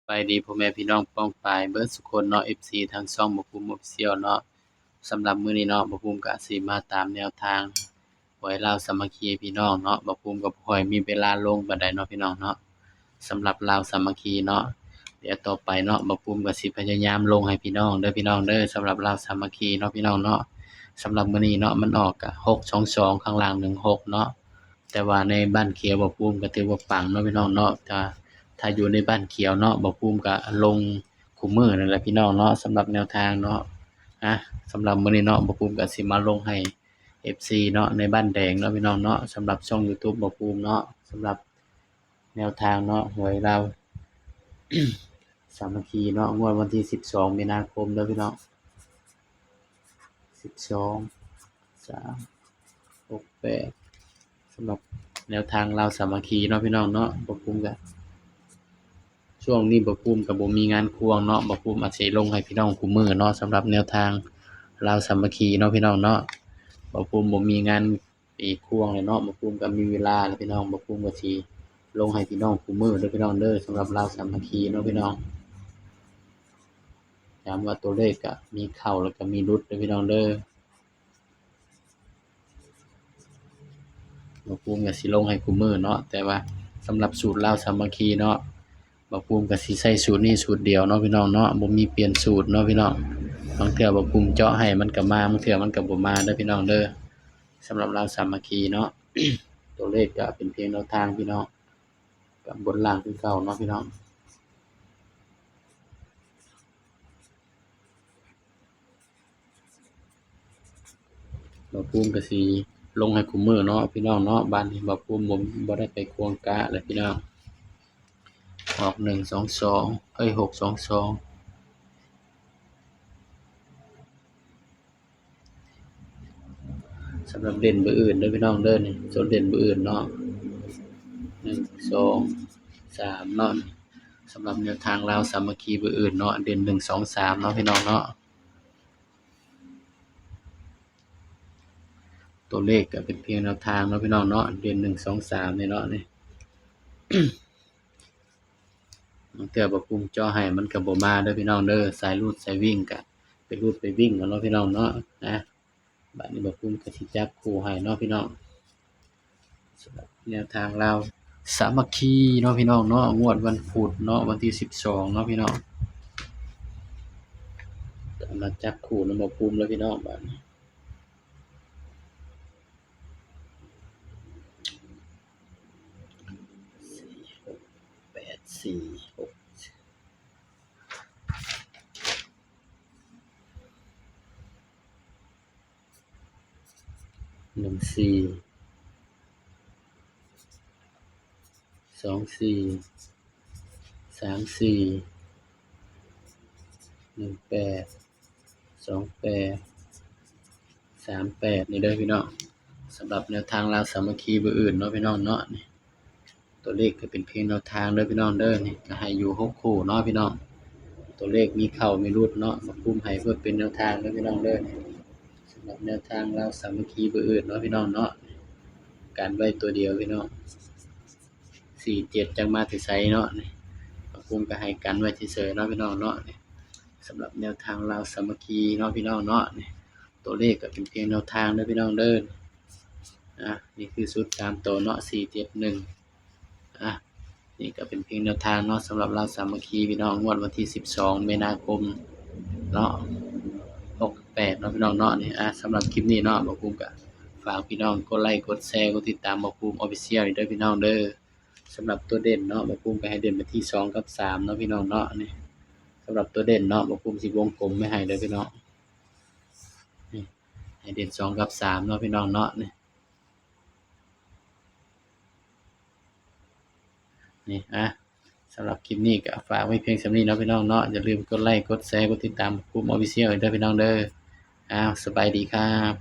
ไปดีพ่อแม่พี่น้องป้องปายเบิดสุคนเนาะ FC ทางช่องบ่ภูมิ Official เนาะสำหรับมื้อนี้เนาะบ่ภูมิก็สิมาตามแนวทางหวยลาวสามัคคีพี่น้องเนาะบ่ภูมิก็บ่ค่อยมีเวลาลงปานใดเนาะพี่น้องเนาะสำหรับลาวสามัคคีเนาะเดี๋ยวต่อไปเนาะบ่ภูมิก็สิพยายามลงให้พี่น้องเด้อพี่น้องเด้อสำหรับลาวสามัคคีเนาะพี่น้องเนาะสำหรับมื้อนี้เนาะมันออกก็622ข้างล่าง16เนาะแต่ว่าในบ้านเขียวบ่ภูมิก็ถือว่าปังเนาะพี่น้องเนาะถ้าอยู่ในบ้านเขียวเนาะบ่ภูมิก็ลงคุมื้อนั่นแหละพี่น้องเนาะสำหรับแนวทางเนาะสำหรับมื้อนี้เนาะบ่ภูมิก็สิมาลงให้ FC เนาะในบ้านแดงเนาะพี่น้องเนาะสำหรับช่อง YouTube บ่ภูมิเนาะสำหรับแนวทางเนาะหวยลาว สามัคคีเนาะงวดวันที่12มีนาคมเด้อพี่น้อง12 3 6 8สำหรับแนวทางลาวสามัคคีเนาะพี่น้องเนาะบ่ภูมิก็ช่วงนี้บ่ภูมิก็บ่มีงานควงเนาะบ่ภูมิอาจสิลงให้พี่น้องคุมื้อเนาะสำหรับแนวทางลาวสามัคคีเนาะพี่น้องเนาะบ่ภูมิบ่มีงานอีกควงเลยเนาะบ่ภูมิก็มีเวลาแล้วพี่น้องบ่ภูมิก็สิลงให้พี่น้องคุมื้อเด้อพี่น้องเด้อสำหรับลาวสามัคคีเนาะพี่น้องย้ำว่าตัวเลขก็มีเข้าแล้วก็มีหลุดเด้อพี่น้องเด้อบ่ภูมิก็สิลงให้คุมื้อเนาะแต่ว่าสำหรับสูตรลาวสามัคคีเนาะบ่ภูมิก็สิใช้สูตรนี้สูตรเดียวเนาะพี่น้องเนาะบ่มีเปลี่ยนสูตรเนาะพี่น้องบางเทื่อบ่ภูมิเจาะให้มันก็มาบางเทื่อมันก็บ่มาเด้อพี่น้องเด้อสำหรับลาวสามัคคีเนาะ ตัวเลขก็เป็นเพียงแนวทางพี่น้องก็บนล่างคือเก่าเนาะพี่น้องบ่ภูมิก็สิลงให้คุมื้อเนาะพี่น้องเนาะบ้านนี้บ่ภูมิบ่ได้ไปควงกะเลยพี่น้องออก122622สำหรับเด่นเบอร์อื่นเด้อพี่น้องเด้อนี่ส่วนเด่นเบอร์อื่นเนาะ1 2 3เนาะสำหรับแนวทางลาวสามัคคีเบอร์อื่นเนาะเด่น1 2 3เนาะพี่น้องเนาะตัวเลขก็เป็นเพียงแนวทางเนาะพี่น้องเนาะเด่น1 2 3นี่เนาะนี่ บางเทื่อบ่ภูมิเจาะให้มันก็บ่มาเด้อพี่น้องเด้อสายรูดสายวิ่งก็ไปรูดไปวิ่งเอาเนาะพี่น้องเนาะบัดนี้บ่ภูมิก็สิจับคู่ให้เนาะพี่น้องสำหรับแนวทางลาวสามัคคีเนาะพี่น้องเนาะงวดวันพุธเนาะวันที่12เนาะพี่น้องมาจับคู่นำบ่ภูมิแล้วพี่น้องบัดนี้4 6 1 4 2 4 3 4 1 8 2 8 3 8นี่เด้อพี่น้องสำหรับแนวทางลาวสามัคคีเบอร์อื่นเนาะพี่น้องเนาะนี่ตัวเลขก็เป็นเพียงแนวทางเด้อพี่น้องเด้อนี่ก็ให้อยู่6คู่เนาะพี่น้องตัวเลขมีเข้ามีหลุดเนาะบ่ภูมิให้เพื่อเป็นแนวทางเด้อพี่น้องเด้อนี่สำหรับแนวทางลาวสามัคคีเบอร์อื่นเนาะพี่น้องเนาะกันไว้ตัวเดียวพี่น้อง47จักมาแต่ไสเนาะนี่บ่ภูมิก็ให้กันไว้เฉยๆเนาะพี่น้องเนาะนี่สำหรับแนวทางลาวสามัคคีเนาะพี่น้องเนาะนี่ตัวเลขก็เป็นเพียงแนวทางเด้อพี่น้องเด้อนี่คือชุด3ตัวเนาะ471นี่ก็เป็นเพียงแนวทางเนาะสำหรับลาวสามัคคีพี่น้องงวดวันที่12มีนาคมเนาะ68เนาะพี่น้องเนาะนี่สำหรับคลิปนี้เนาะบ่ภูมิก็ฝากพี่น้องกดไลค์กดแชร์กดติดตามบ่ภูมิ Official เด้อพี่น้องเด้อสำหรับตัวเด่นเนาะบ่ภูมิก็ให้เด่นไปที่2กับ3เนาะพี่น้องเนาะนี่สำหรับตัวเด่นเนาะบ่ภูมิสิวงกลมไว้ให้เด้อพี่น้องนี่ให้เด่น2กับ3เนาะพี่น้องเนาะนี่สำหรับคลิปนี้ก็ฝากไว้เพียงส่ำนี้เนาะพี่น้องเนาะอย่าลืมกดไลค์กดแชร์กดติดตามภูมิ Official เด้อพี่น้องเด้อสบายดีครับ